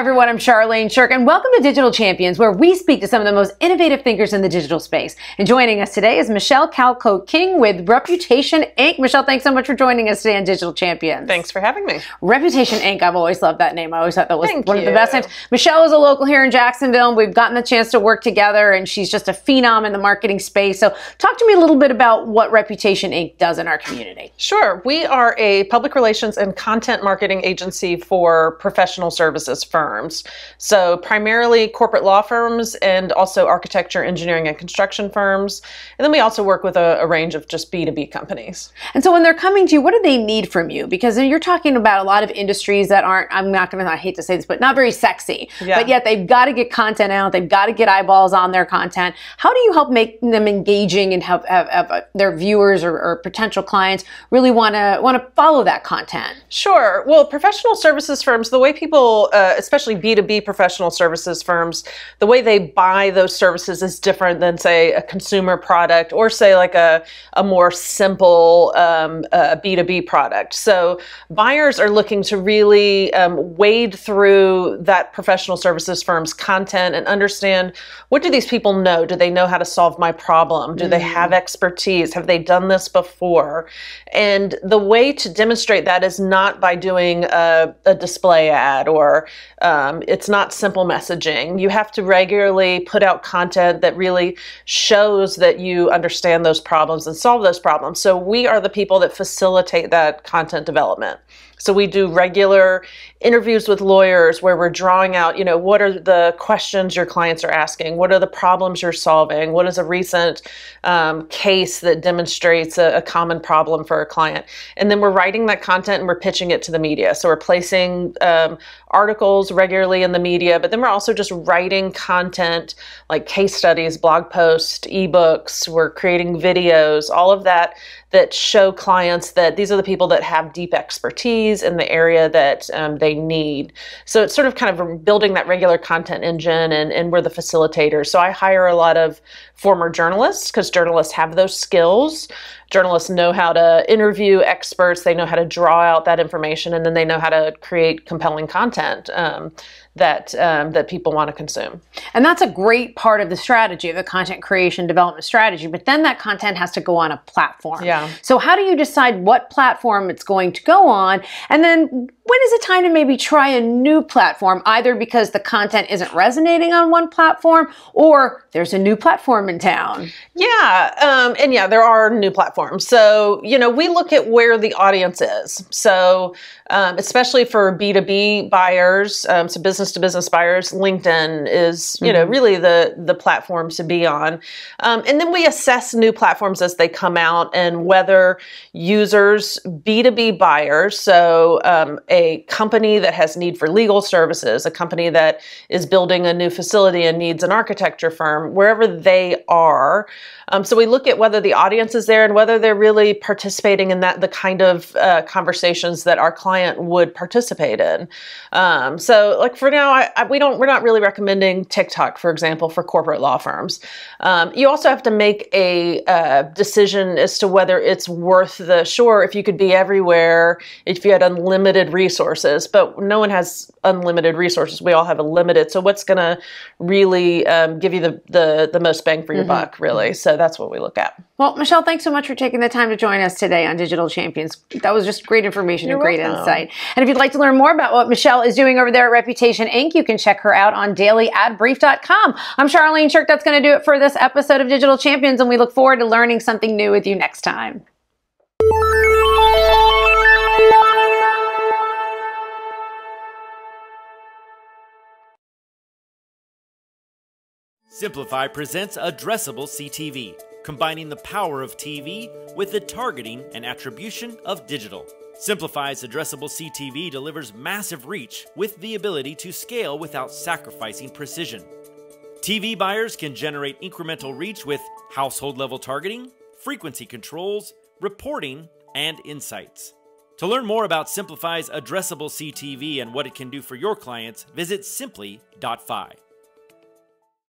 everyone, I'm Charlene Shirk, and welcome to Digital Champions, where we speak to some of the most innovative thinkers in the digital space. And joining us today is Michelle Calcote King with Reputation Inc. Michelle, thanks so much for joining us today on Digital Champions. Thanks for having me. Reputation Inc. I've always loved that name. I always thought that was one of the best names. Michelle is a local here in Jacksonville, and we've gotten the chance to work together, and she's just a phenom in the marketing space. So talk to me a little bit about what Reputation Inc. does in our community. Sure. We are a public relations and content marketing agency for professional services firms. So primarily corporate law firms and also architecture, engineering, and construction firms. And then we also work with a range of just B2B companies. And so when they're coming to you, what do they need from you? Because you're talking about a lot of industries that aren't, I hate to say this, but not very sexy. Yeah. But yet they've got to get content out. They've got to get eyeballs on their content. How do you help make them engaging and have their viewers or potential clients really want to follow that content? Sure. Well, professional services firms, the way people, especially B2B professional services firms, the way they buy those services is different than, say, a consumer product or, say, like a more simple B2B product. So buyers are looking to really wade through that professional services firm's content and understand, what do these people know? Do they know how to solve my problem? Do they have expertise? Have they done this before? And the way to demonstrate that is not by doing a display ad, or it's not simple messaging. You have to regularly put out content that really shows that you understand those problems and solve those problems. So we are the people that facilitate that content development. So we do regular interviews with lawyers where we're drawing out, what are the questions your clients are asking? What are the problems you're solving? What is a recent case that demonstrates a common problem for a client? And then we're writing that content and we're pitching it to the media. So we're placing articles regularly in the media, but then we're also just writing content like case studies, blog posts, ebooks. We're creating videos, all of that show clients that these are the people that have deep expertise in the area that they need. So it's sort of kind of building that regular content engine, and we're the facilitators. So I hire a lot of former journalists, because journalists have those skills. Journalists know how to interview experts, they know how to draw out that information, and then they know how to create compelling content that people want to consume. And that's a great part of the strategy, of the content creation development strategy, but then that content has to go on a platform. Yeah. So how do you decide what platform it's going to go on? And then when is it time to maybe try a new platform, either because the content isn't resonating on one platform or there's a new platform in town? Yeah, and yeah, there are new platforms. So, we look at where the audience is. So, especially for B2B buyers, so business-to-business buyers, LinkedIn is, really the platform to be on. And then we assess new platforms as they come out, and whether users, B2B buyers, so a company that has need for legal services, a company that is building a new facility and needs an architecture firm, wherever they are. So we look at whether the audience is there and whether they're really participating in the kind of conversations that our client would participate in. So like for now, we're not really recommending TikTok, for example, for corporate law firms. You also have to make a decision as to whether it's worth if you could be everywhere, if you had unlimited resources, but no one has unlimited resources. We all have a limited. So what's going to really give you the most bang for your buck, really? So that's what we look at. Well, Michelle, thanks so much for taking the time to join us today on Digital Champions. That was just great information and great insight. And if you'd like to learn more about what Michelle is doing over there at Reputation Inc., you can check her out on dailyadbrief.com. I'm Charlene Shirk. That's going to do it for this episode of Digital Champions, and we look forward to learning something new with you next time. Simplify presents Addressable CTV, combining the power of TV with the targeting and attribution of digital. Simplify's Addressable CTV delivers massive reach with the ability to scale without sacrificing precision. TV buyers can generate incremental reach with household-level targeting, frequency controls, reporting, and insights. To learn more about Simplify's Addressable CTV and what it can do for your clients, visit simply.fi.